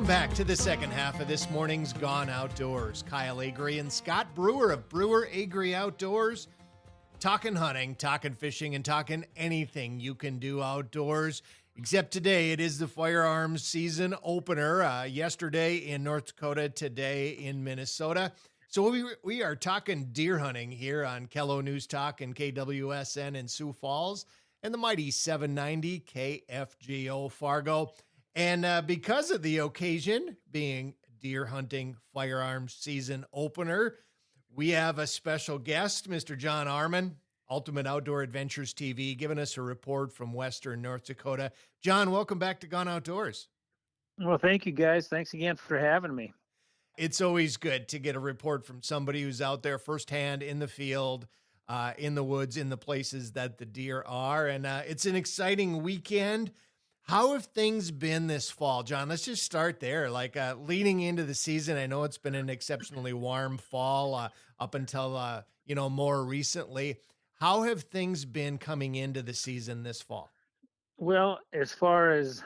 back to the second half of this morning's Gone Outdoors. Kyle Agri and Scott Brewer of Brewer Agri Outdoors. Talking hunting, talking fishing, and talking anything you can do outdoors. Except today, it is the firearms season opener. Yesterday in North Dakota, today in Minnesota. So we are talking deer hunting here on Kello News Talk and KWSN in Sioux Falls and the mighty 790 KFGO Fargo. And because of the occasion being deer hunting firearms season opener, we have a special guest, Mr. John Arman, Ultimate Outdoor Adventures TV, giving us a report from Western North Dakota. John, welcome back to Gone Outdoors. Well, thank you, guys. Thanks again for having me. It's always good to get a report from somebody who's out there firsthand in the field, in the woods, in the places that the deer are. And it's an exciting weekend. How have things been this fall, John? Let's just start there. Leading into the season, I know it's been an exceptionally warm fall up until, more recently. How have things been coming into the season this fall? Well, as far as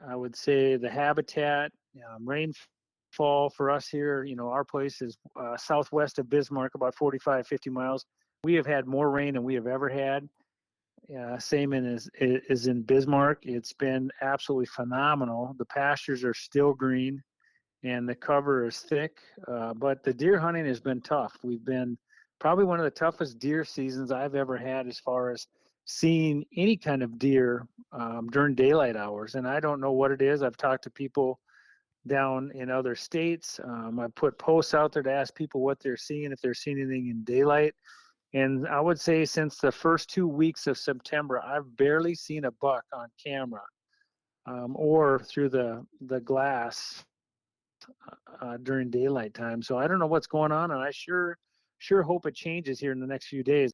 I would say the habitat, rainfall for us here, our place is southwest of Bismarck, about 45, 50 miles. We have had more rain than we have ever had. Same is in Bismarck. It's been absolutely phenomenal. The pastures are still green and the cover is thick, but the deer hunting has been tough. We've been probably one of the toughest deer seasons I've ever had as far as seeing any kind of deer during daylight hours. And I don't know what it is. I've talked to people down in other states. I put posts out there to ask people what they're seeing, if they're seeing anything in daylight. And I would say since the first 2 weeks of September, I've barely seen a buck on camera or through the glass during daylight time. So I don't know what's going on, and I sure hope it changes here in the next few days.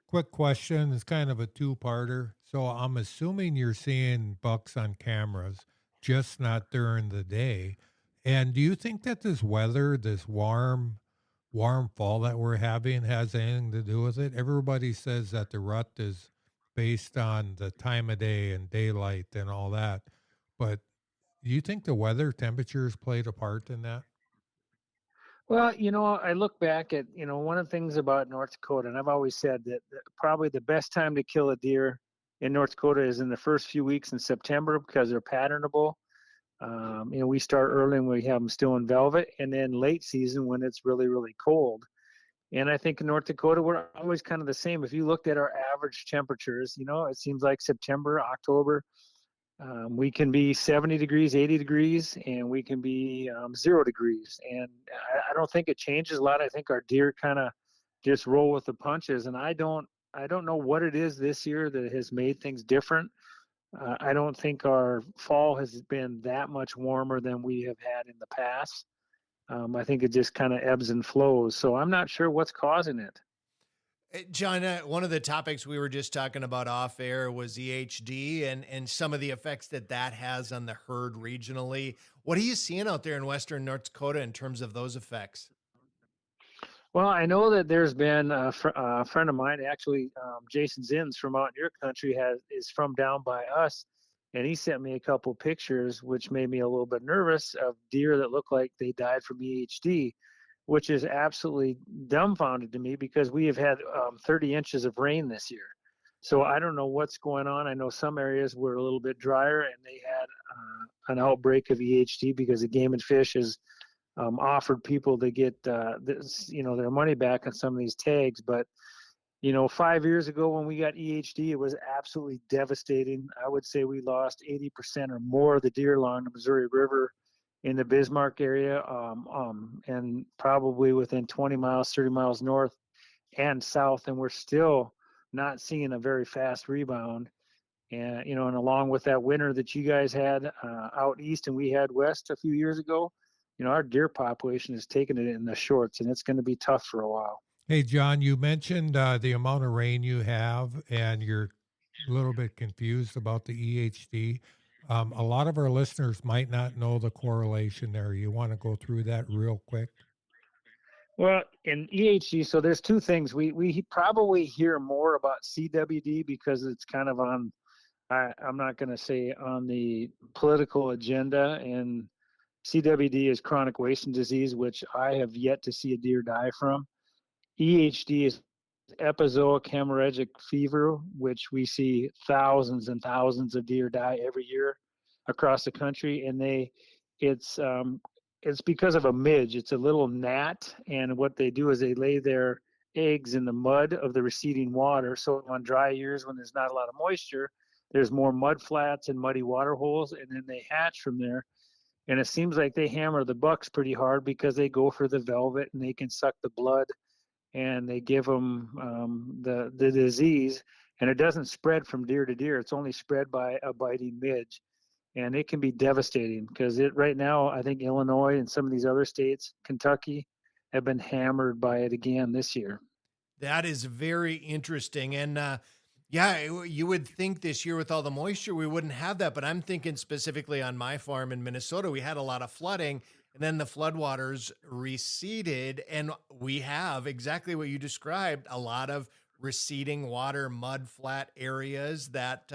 Quick question. It's kind of a two-parter. So I'm assuming you're seeing bucks on cameras, just not during the day. And do you think that this weather, this warm fall that we're having has anything to do with it? Everybody says that the rut is based on the time of day and daylight and all that. But do you think the weather temperatures played a part in that? Well, I look back at, one of the things about North Dakota, and I've always said that probably the best time to kill a deer in North Dakota is in the first few weeks in September because they're patternable. We start early and we have them still in velvet, and then late season when it's really, really cold. And I think in North Dakota, we're always kind of the same. If you looked at our average temperatures, it seems like September, October, we can be 70 degrees, 80 degrees, and we can be 0 degrees. And I don't think it changes a lot. I think our deer kind of just roll with the punches. And I don't know what it is this year that has made things different. I don't think our fall has been that much warmer than we have had in the past. I think it just kind of ebbs and flows. So I'm not sure what's causing it. John, one of the topics we were just talking about off air was EHD and some of the effects that has on the herd regionally. What are you seeing out there in Western North Dakota in terms of those effects? Well, I know that there's been a friend of mine, actually, Jason Zins from out in your country, is from down by us, and he sent me a couple pictures, which made me a little bit nervous, of deer that look like they died from EHD, which is absolutely dumbfounded to me because we have had 30 inches of rain this year. So I don't know what's going on. I know some areas were a little bit drier, and they had an outbreak of EHD because the Game and Fish is offered people to get their money back on some of these tags. But 5 years ago when we got EHD, it was absolutely devastating. I would say we lost 80% or more of the deer along the Missouri River in the Bismarck area, and probably within 20 miles, 30 miles north and south, and we're still not seeing a very fast rebound. And and along with that winter that you guys had out east and we had west a few years ago, our deer population is taking it in the shorts, and it's going to be tough for a while. Hey, John, you mentioned the amount of rain you have, and you're a little bit confused about the EHD. A lot of our listeners might not know the correlation there. You want to go through that real quick? Well, in EHD, so there's two things. We probably hear more about CWD because it's kind of on, I'm not going to say on the political agenda, and CWD is chronic wasting disease, which I have yet to see a deer die from. EHD is epizootic hemorrhagic fever, which we see thousands and thousands of deer die every year across the country, and it's because of a midge. It's a little gnat, and what they do is they lay their eggs in the mud of the receding water. So on dry years, when there's not a lot of moisture, there's more mud flats and muddy water holes, and then they hatch from there. And it seems like they hammer the bucks pretty hard because they go for the velvet and they can suck the blood, and they give them the disease, and it doesn't spread from deer to deer. It's only spread by a biting midge, and it can be devastating because right now, I think Illinois and some of these other states, Kentucky, have been hammered by it again this year. That is very interesting. And yeah, you would think this year with all the moisture, we wouldn't have that. But I'm thinking specifically on my farm in Minnesota, we had a lot of flooding, and then the floodwaters receded. And we have exactly what you described, a lot of receding water, mud flat areas that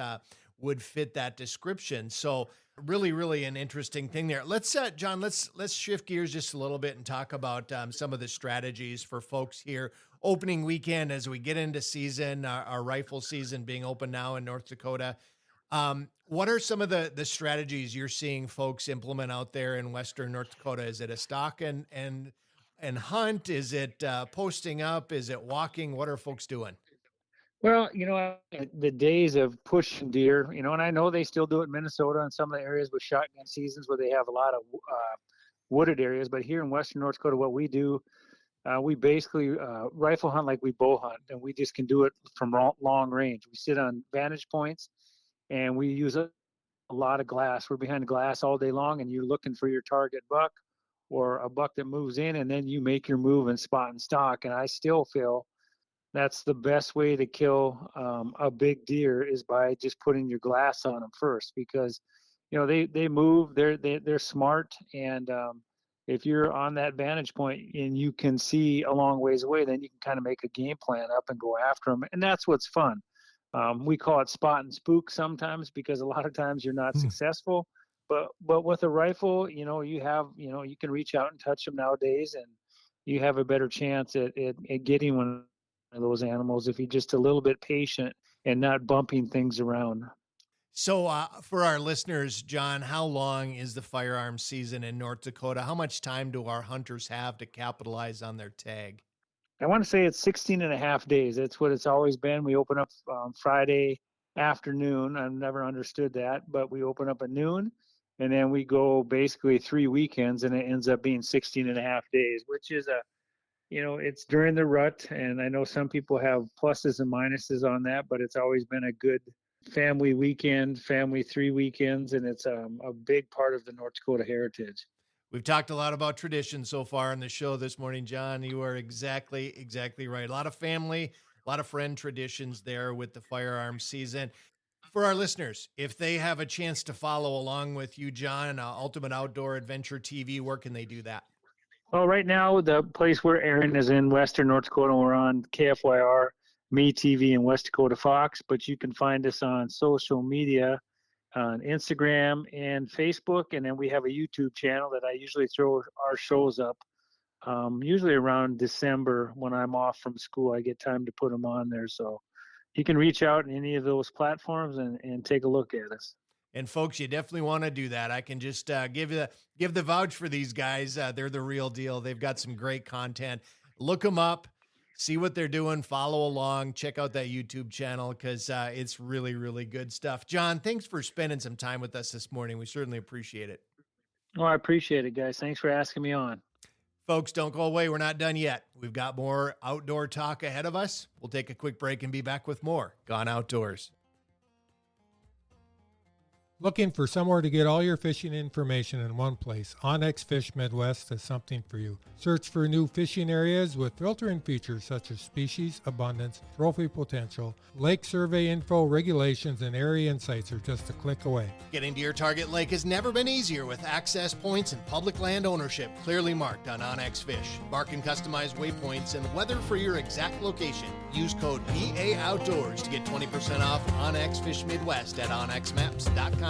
would fit that description. So really, really an interesting thing there. Let's, John, let's shift gears just a little bit and talk about some of the strategies for folks here. Opening weekend as we get into season, our rifle season being open now in North Dakota. What are some of the strategies you're seeing folks implement out there in Western North Dakota? Is it a stalk and hunt? Is it posting up? Is it walking? What are folks doing? Well, the days of pushing deer, and I know they still do it in Minnesota and some of the areas with shotgun seasons where they have a lot of wooded areas. But here in Western North Dakota, what we do, we basically rifle hunt like we bow hunt, and we just can do it from long range. We sit on vantage points, and we use a lot of glass. We're behind glass all day long, and you're looking for your target buck or a buck that moves in, and then you make your move and spot and stalk. And I still feel that's the best way to kill a big deer is by just putting your glass on them first, because they move, they're smart, and if you're on that vantage point and you can see a long ways away, then you can kind of make a game plan up and go after them, and that's what's fun. We call it spot and spook sometimes because a lot of times you're not successful, but with a rifle, you can reach out and touch them nowadays, and you have a better chance at getting one of those animals if you're just a little bit patient and not bumping things around. So for our listeners, John, how long is the firearms season in North Dakota? How much time do our hunters have to capitalize on their tag? I want to say it's 16 and a half days. That's what it's always been. We open up Friday afternoon. I've never understood that, but we open up at noon, and then we go basically 3 weekends, and it ends up being 16 and a half days, which is it's during the rut, and I know some people have pluses and minuses on that, but it's always been a good family weekend, family 3 weekends, and it's a big part of the North Dakota heritage. We've talked a lot about tradition so far on the show this morning, John. You are exactly right. A lot of family, a lot of friend traditions there with the firearms season. For our listeners, if they have a chance to follow along with you, John, Ultimate Outdoor Adventure TV, where can they do that? Well, right now, the place we're airing is in Western North Dakota. We're on KFYR, Me TV, and West Dakota Fox, but you can find us on social media, on Instagram and Facebook, and then we have a YouTube channel that I usually throw our shows up. Usually around December when I'm off from school, I get time to put them on there. So you can reach out in any of those platforms and take a look at us. And folks, you definitely want to do that. I can just give the vouch for these guys. They're the real deal. They've got some great content. Look them up, see what they're doing, follow along, check out that YouTube channel because it's really, really good stuff. John, thanks for spending some time with us this morning. We certainly appreciate it. Oh, I appreciate it, guys. Thanks for asking me on. Folks, don't go away. We're not done yet. We've got more outdoor talk ahead of us. We'll take a quick break and be back with more Gone Outdoors. Looking for somewhere to get all your fishing information in one place? onX Fish Midwest has something for you. Search for new fishing areas with filtering features such as species, abundance, trophy potential, lake survey info, regulations, and area insights are just a click away. Getting to your target lake has never been easier with access points and public land ownership clearly marked on onX Fish. Mark and customize waypoints and weather for your exact location. Use code BA Outdoors to get 20% off onX Fish Midwest at onxmaps.com.